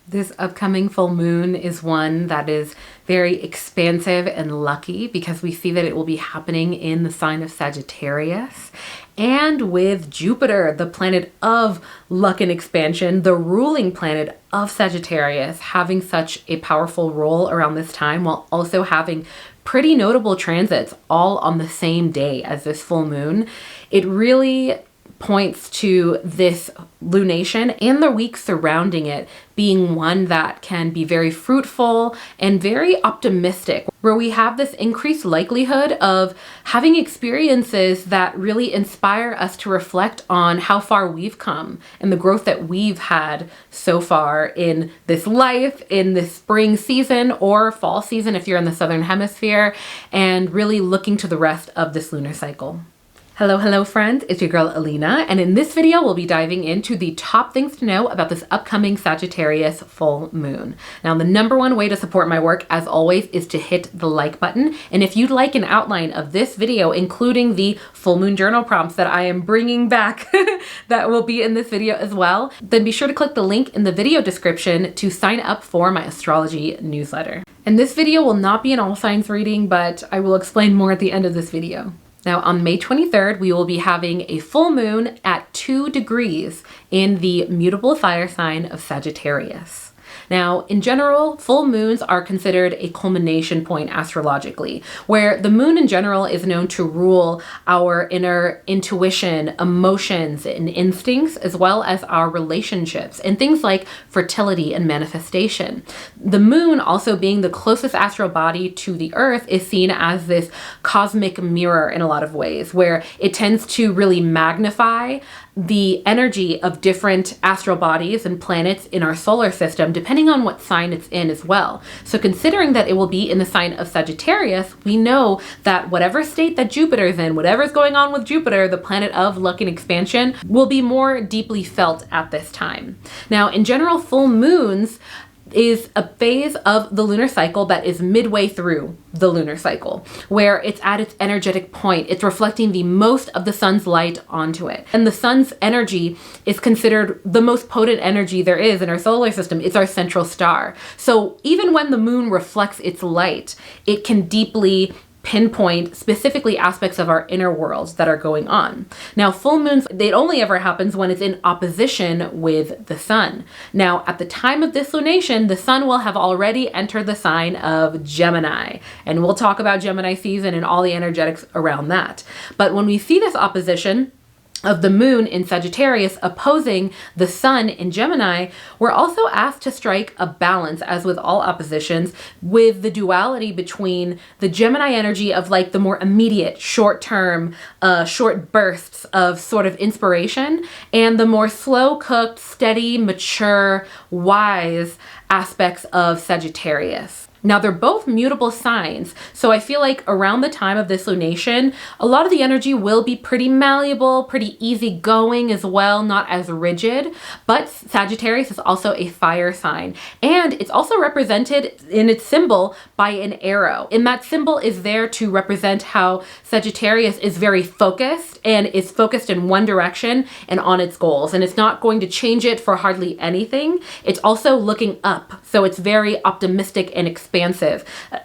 This upcoming full moon is one that is very expansive and lucky because we see that it will be happening in the sign of Sagittarius. And with Jupiter, the planet of luck and expansion, the ruling planet of Sagittarius, having such a powerful role around this time, while also having pretty notable transits all on the same day as this full moon, it really points to this lunation and the week surrounding it being one that can be very fruitful and very optimistic, where we have this increased likelihood of having experiences that really inspire us to reflect on how far we've come and the growth that we've had so far in this life, in this spring season or fall season if you're in the southern hemisphere, and really looking to the rest of this lunar cycle. Hello friends, it's your girl Alina, and in this video we'll be diving into the top things to know about this upcoming Sagittarius full moon. Now, the number one way to support my work, as always, is to hit the like button, and if you'd like an outline of this video, including the full moon journal prompts that I am bringing back that will be in this video as well, then be sure to click the link in the video description to sign up for my astrology newsletter. And this video will not be an all signs reading, but I will explain more at the end of this video. Now, on May 23rd, we will be having a full moon at 2 degrees in the mutable fire sign of Sagittarius. Now, in general, full moons are considered a culmination point astrologically, where the moon in general is known to rule our inner intuition, emotions, and instincts, as well as our relationships and things like fertility and manifestation. The moon, also being the closest astral body to the earth, is seen as this cosmic mirror in a lot of ways, where it tends to really magnify the energy of different astral bodies and planets in our solar system, depending on what sign it's in as well. So considering that it will be in the sign of Sagittarius, we know that whatever state that Jupiter's in, whatever's going on with Jupiter, the planet of luck and expansion, will be more deeply felt at this time. Now, in general, full moons is a phase of the lunar cycle that is midway through the lunar cycle, where it's at its energetic point. It's reflecting the most of the sun's light onto it. And the sun's energy is considered the most potent energy there is in our solar system. It's our central star. So even when the moon reflects its light, it can deeply pinpoint specifically aspects of our inner worlds that are going on. Now, full moons, it only ever happens when it's in opposition with the sun. Now, at the time of this lunation, the sun will have already entered the sign of Gemini, and we'll talk about Gemini season and all the energetics around that. But when we see this opposition of the moon in Sagittarius opposing the sun in Gemini, we're also asked to strike a balance, as with all oppositions, with the duality between the Gemini energy of like the more immediate, short-term, short bursts of sort of inspiration, and the more slow-cooked, steady, mature, wise aspects of Sagittarius. Now, they're both mutable signs, so I feel like around the time of this lunation, a lot of the energy will be pretty malleable, pretty easygoing as well, not as rigid, but Sagittarius is also a fire sign, and it's also represented in its symbol by an arrow, and that symbol is there to represent how Sagittarius is very focused and is focused in one direction and on its goals, and it's not going to change it for hardly anything. It's also looking up, so it's very optimistic and expansive,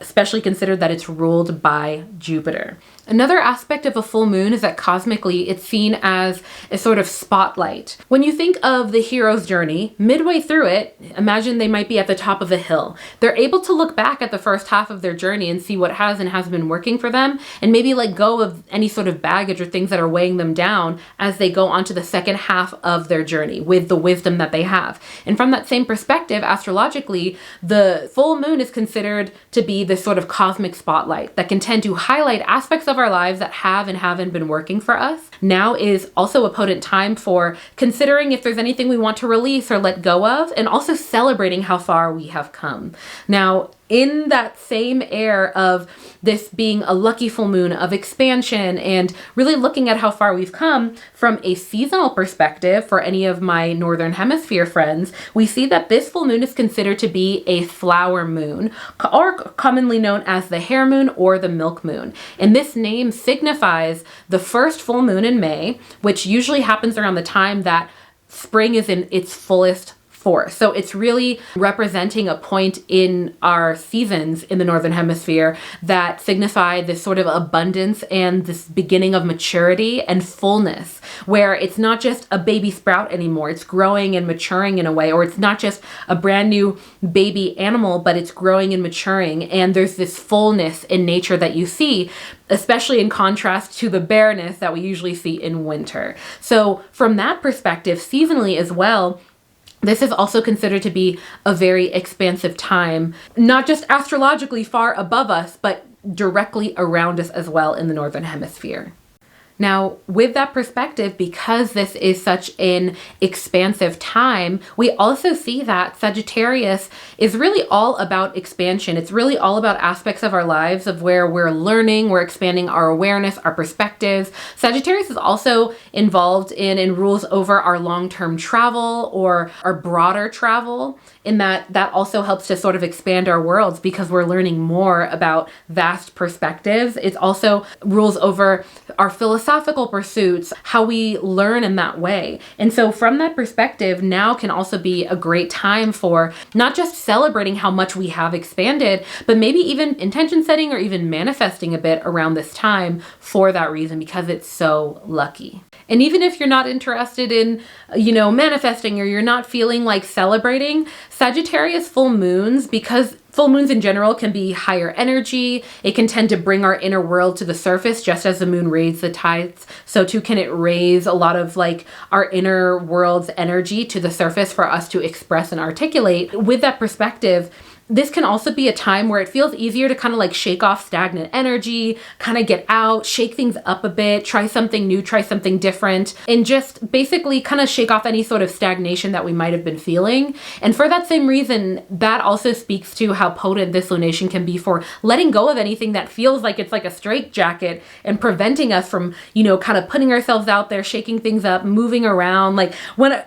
especially considered that it's ruled by Jupiter. Another aspect of a full moon is that cosmically it's seen as a sort of spotlight. When you think of the hero's journey, midway through it, imagine they might be at the top of a hill. They're able to look back at the first half of their journey and see what has and has been working for them, and maybe let go of any sort of baggage or things that are weighing them down as they go on to the second half of their journey with the wisdom that they have. And from that same perspective, astrologically, the full moon is considered to be this sort of cosmic spotlight that can tend to highlight aspects of our lives that have and haven't been working for us. Now is also a potent time for considering if there's anything we want to release or let go of, and also celebrating how far we have come. Now, in that same air of this being a lucky full moon of expansion and really looking at how far we've come from a seasonal perspective for any of my Northern Hemisphere friends, we see that this full moon is considered to be a flower moon, or commonly known as the hare moon or the milk moon. And this name signifies the first full moon in May, which usually happens around the time that spring is in its fullest force. So it's really representing a point in our seasons in the Northern Hemisphere that signify this sort of abundance and this beginning of maturity and fullness, where it's not just a baby sprout anymore. It's growing and maturing in a way, or it's not just a brand new baby animal, but it's growing and maturing. And there's this fullness in nature that you see, especially in contrast to the bareness that we usually see in winter. So from that perspective, seasonally as well, this is also considered to be a very expansive time, not just astrologically far above us, but directly around us as well in the Northern Hemisphere. Now, with that perspective, because this is such an expansive time, we also see that Sagittarius is really all about expansion. It's really all about aspects of our lives of where we're learning, we're expanding our awareness, our perspectives. Sagittarius is also involved in and rules over our long-term travel or our broader travel, in that also helps to sort of expand our worlds because we're learning more about vast perspectives. It also rules over our philosophical pursuits, how we learn in that way. And so from that perspective, now can also be a great time for not just celebrating how much we have expanded, but maybe even intention setting or even manifesting a bit around this time for that reason, because it's so lucky. And even if you're not interested in, manifesting, or you're not feeling like celebrating, Sagittarius full moons, because full moons in general can be higher energy. It can tend to bring our inner world to the surface, just as the moon raised the tides. So too can it raise a lot of like our inner world's energy to the surface for us to express and articulate. With that perspective, this can also be a time where it feels easier to kind of like shake off stagnant energy, kind of get out, shake things up a bit, try something new, try something different, and just basically kind of shake off any sort of stagnation that we might have been feeling. And for that same reason, that also speaks to how potent this lunation can be for letting go of anything that feels like it's like a straitjacket and preventing us from, kind of putting ourselves out there, shaking things up, moving around. Like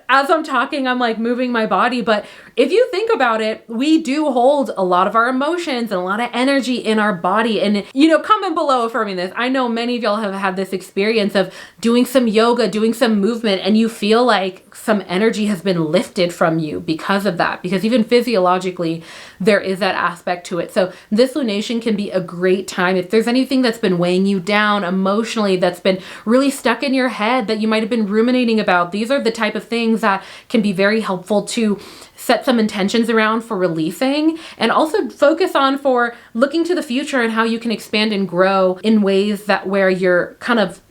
as I'm talking, I'm like moving my body, but if you think about it, we do hold a lot of our emotions and a lot of energy in our body. And, comment below affirming this. I know many of y'all have had this experience of doing some yoga, doing some movement, and you feel like some energy has been lifted from you because of that. Because even physiologically, there is that aspect to it. So this lunation can be a great time. If there's anything that's been weighing you down emotionally, that's been really stuck in your head, that you might have been ruminating about, these are the type of things that can be very helpful to set some intentions around for releasing, and also focus on for looking to the future and how you can expand and grow in ways that where you're kind of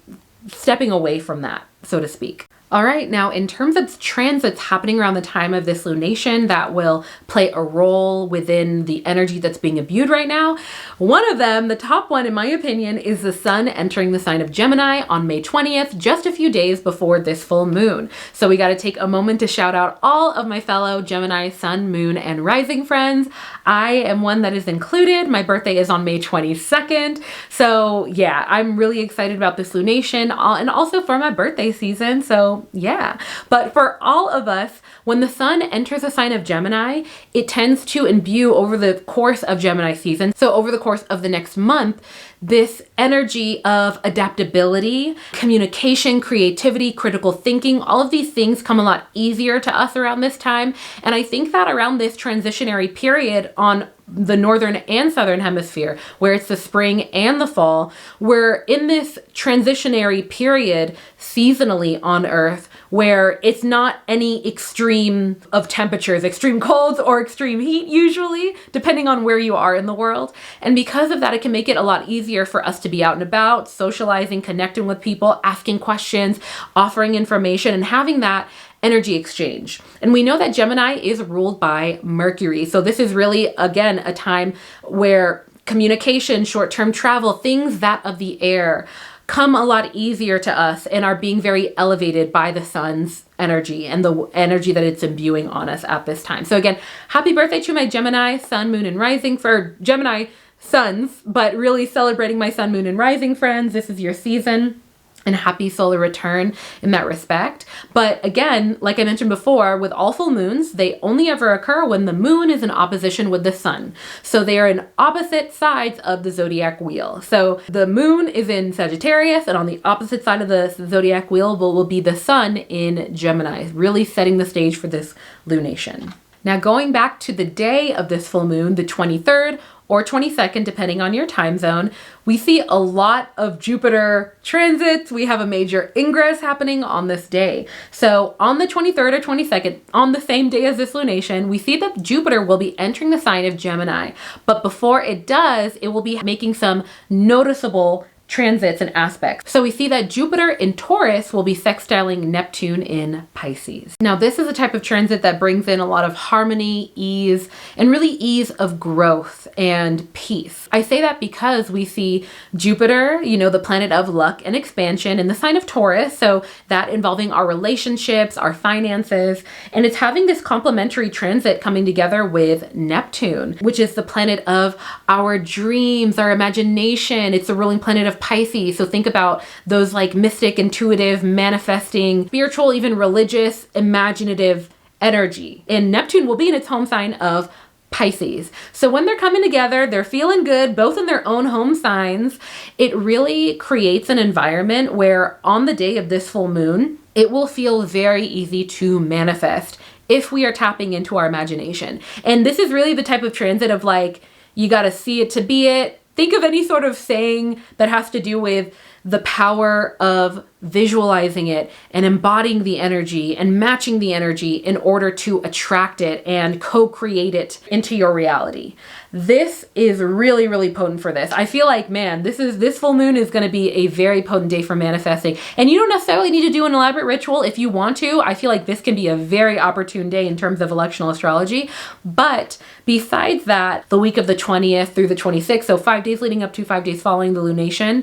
stepping away from that, so to speak. All right, now in terms of transits happening around the time of this lunation that will play a role within the energy that's being imbued right now, one of them, the top one in my opinion, is the sun entering the sign of Gemini on May 20th, just a few days before this full moon. So we got to take a moment to shout out all of my fellow Gemini sun, moon, and rising friends. I am one that is included. My birthday is on May 22nd. So yeah, I'm really excited about this lunation and also for my birthday season. So yeah, but for all of us, when the sun enters the sign of Gemini, it tends to imbue over the course of Gemini season. So over the course of the next month, this energy of adaptability, communication, creativity, critical thinking, all of these things come a lot easier to us around this time. And I think that around this transitionary period on the northern and southern hemisphere, where it's the spring and the fall, we're in this transitionary period seasonally on Earth where it's not any extreme of temperatures, extreme colds or extreme heat usually, depending on where you are in the world. And because of that, it can make it a lot easier for us to be out and about, socializing, connecting with people, asking questions, offering information, and having that energy exchange. And we know that Gemini is ruled by Mercury. So this is really, again, a time where communication, short-term travel, things that of the air come a lot easier to us and are being very elevated by the sun's energy and the energy that it's imbuing on us at this time. So again, happy birthday to my Gemini sun, moon, and rising, for Gemini suns, but really celebrating my sun, moon, and rising friends. This is your season. and happy solar return in that respect. But again, like I mentioned before, with all full moons, they only ever occur when the moon is in opposition with the sun. So they are in opposite sides of the zodiac wheel. So the moon is in Sagittarius, and on the opposite side of the zodiac wheel will be the sun in Gemini, really setting the stage for this lunation. Now, going back to the day of this full moon, the 23rd or 22nd, depending on your time zone, we see a lot of Jupiter transits. We have a major ingress happening on this day. So on the 23rd or 22nd, on the same day as this lunation, we see that Jupiter will be entering the sign of Gemini. But before it does, it will be making some noticeable transits and aspects. So we see that Jupiter in Taurus will be sextiling Neptune in Pisces. Now, this is a type of transit that brings in a lot of harmony, ease, and really ease of growth and peace. I say that because we see Jupiter, the planet of luck and expansion, in the sign of Taurus, so that involving our relationships, our finances, and it's having this complementary transit coming together with Neptune, which is the planet of our dreams, our imagination. It's the ruling planet of Pisces. So think about those like mystic, intuitive, manifesting, spiritual, even religious, imaginative energy. And Neptune will be in its home sign of Pisces. So when they're coming together, they're feeling good, both in their own home signs. It really creates an environment where on the day of this full moon, it will feel very easy to manifest if we are tapping into our imagination. And this is really the type of transit of like, you got to see it to be it. Think of any sort of saying that has to do with the power of visualizing it and embodying the energy and matching the energy in order to attract it and co-create it into your reality. This is really, really potent for this. I feel like, man, this full moon is going to be a very potent day for manifesting. And you don't necessarily need to do an elaborate ritual if you want to. I feel like this can be a very opportune day in terms of electional astrology. But besides that, the week of the 20th through the 26th, so 5 days leading up to 5 days following the lunation,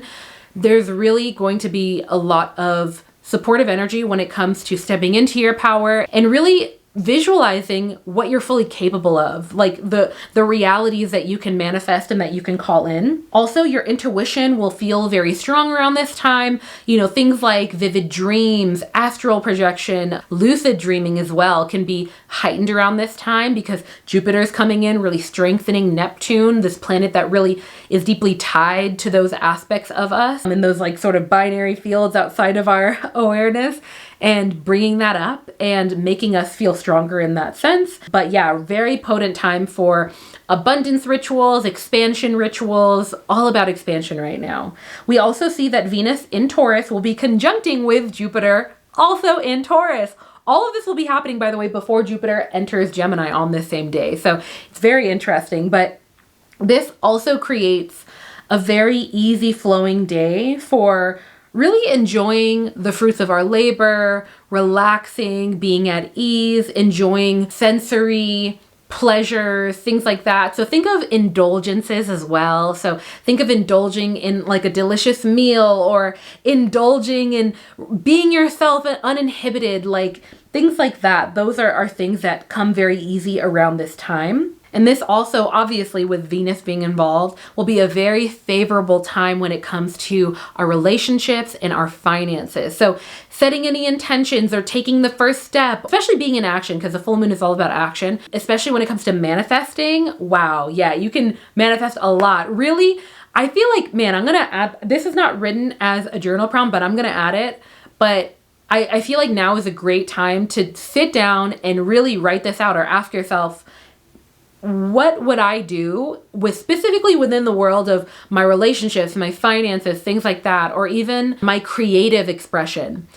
there's really going to be a lot of supportive energy when it comes to stepping into your power and really visualizing what you're fully capable of, like the realities that you can manifest and that you can call in. Also, your intuition will feel very strong around this time. Things like vivid dreams, astral projection, lucid dreaming as well can be heightened around this time because Jupiter's coming in, really strengthening Neptune, this planet that really is deeply tied to those aspects of us in those like sort of binary fields outside of our awareness, and bringing that up and making us feel stronger in that sense. But yeah, very potent time for abundance rituals, expansion rituals, all about expansion right now. We also see that Venus in Taurus will be conjuncting with Jupiter also in Taurus. All of this will be happening, by the way, before Jupiter enters Gemini on this same day. So it's very interesting, but this also creates a very easy flowing day for really enjoying the fruits of our labor, relaxing, being at ease, enjoying sensory pleasures, things like that. So think of indulgences as well. So think of indulging in like a delicious meal or indulging in being yourself and uninhibited, like things like that. Those are things that come very easy around this time. And this also, obviously, with Venus being involved, will be a very favorable time when it comes to our relationships and our finances. So setting any intentions or taking the first step, especially being in action, because the full moon is all about action, especially when it comes to manifesting. Wow, yeah, you can manifest a lot. Really, I feel like, man, I'm going to add, this is not written as a journal prompt, but I'm going to add it. But I feel like now is a great time to sit down and really write this out or ask yourself, what would I do with specifically within the world of my relationships, my finances, things like that, or even my creative expression?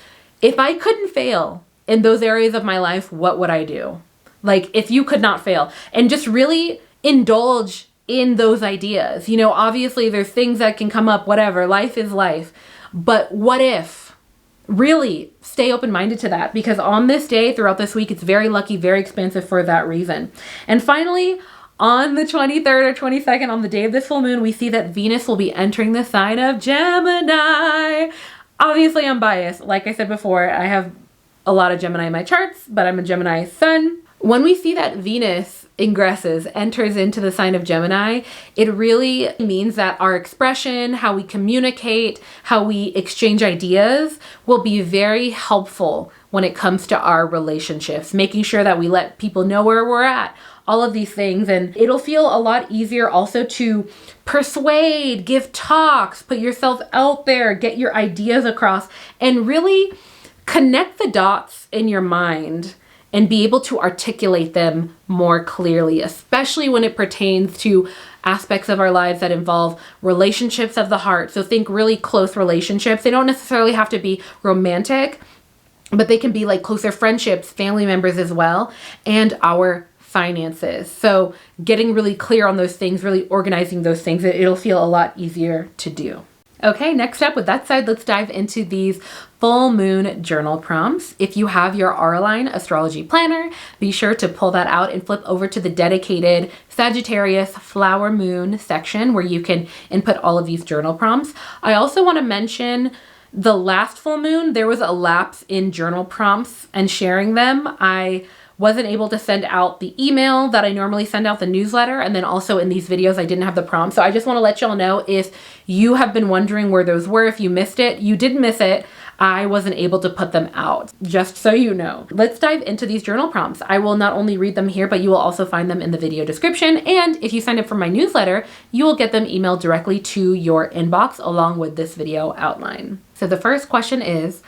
If I couldn't fail in those areas of my life, what would I do? Like if you could not fail, and just really indulge in those ideas. Obviously there's things that can come up, whatever, life is life, but what if? Really stay open-minded to that, because on this day throughout this week, it's very lucky, very expansive for that reason. And finally, on the 23rd or 22nd, on the day of this full moon, we see that Venus will be entering the sign of Gemini. Obviously, I'm biased. Like I said before, I have a lot of Gemini in my charts, but I'm a Gemini sun. When we see that Venus enters into the sign of Gemini, it really means that our expression, how we communicate, how we exchange ideas will be very helpful when it comes to our relationships, making sure that we let people know where we're at, all of these things. And it'll feel a lot easier also to persuade, give talks, put yourself out there, get your ideas across, and really connect the dots in your mind and be able to articulate them more clearly, especially when it pertains to aspects of our lives that involve relationships of the heart. So think really close relationships. They don't necessarily have to be romantic, but they can be like closer friendships, family members as well, and our finances. So getting really clear on those things, really organizing those things, it'll feel a lot easier to do. Okay, next up, with that said, let's dive into these full moon journal prompts. If you have your Auraline astrology planner, be sure to pull that out and flip over to the dedicated Sagittarius flower moon section where you can input all of these journal prompts. I also want to mention the last full moon, there was a lapse in journal prompts and sharing them. I wasn't able to send out the email that I normally send out, the newsletter, and then also in these videos I didn't have the prompt. So I just want to let y'all know, if you have been wondering where those were, if you missed it, you did miss it. I wasn't able to put them out, just so you know. Let's dive into these journal prompts. I will not only read them here, but you will also find them in the video description. And if you sign up for my newsletter, you will get them emailed directly to your inbox along with this video outline. So the first question is,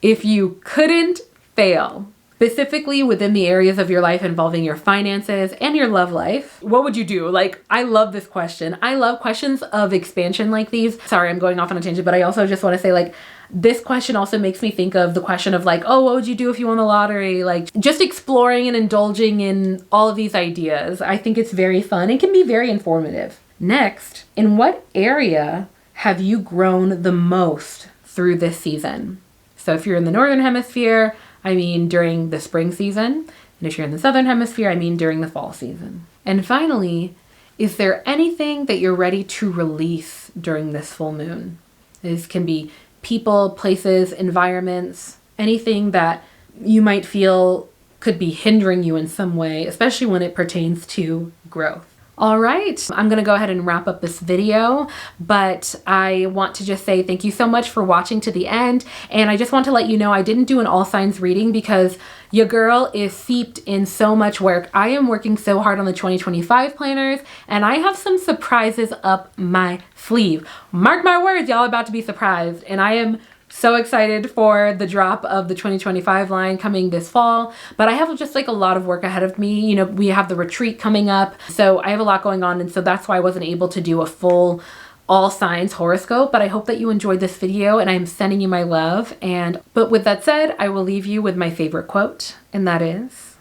if you couldn't fail, specifically within the areas of your life involving your finances and your love life, what would you do? Like, I love this question. I love questions of expansion like these. Sorry, I'm going off on a tangent, but I also just want to say, like, this question also makes me think of the question of like, oh, what would you do if you won the lottery? Like, just exploring and indulging in all of these ideas. I think it's very fun and can be very informative. Next, in what area have you grown the most through this season? So if you're in the Northern Hemisphere, I mean during the spring season. And if you're in the Southern Hemisphere, I mean during the fall season. And finally, is there anything that you're ready to release during this full moon? This can be people, places, environments, anything that you might feel could be hindering you in some way, especially when it pertains to growth. All right, I'm gonna go ahead and wrap up this video, but I want to just say thank you so much for watching to the end. And I just want to let you know I didn't do an all signs reading because your girl is steeped in so much work. I am working so hard on the 2025 planners, and I have some surprises up my sleeve. Mark my words, y'all about to be surprised. And I am so excited for the drop of the 2025 line coming this fall, but I have just like a lot of work ahead of me. You know, we have the retreat coming up, so I have a lot going on, and so that's why I wasn't able to do a full all signs horoscope. But I hope that you enjoyed this video, and I'm sending you my love. But with that said, I will leave you with my favorite quote, and that is,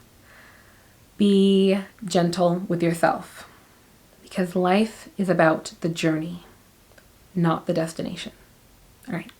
be gentle with yourself, because life is about the journey, not the destination. All right.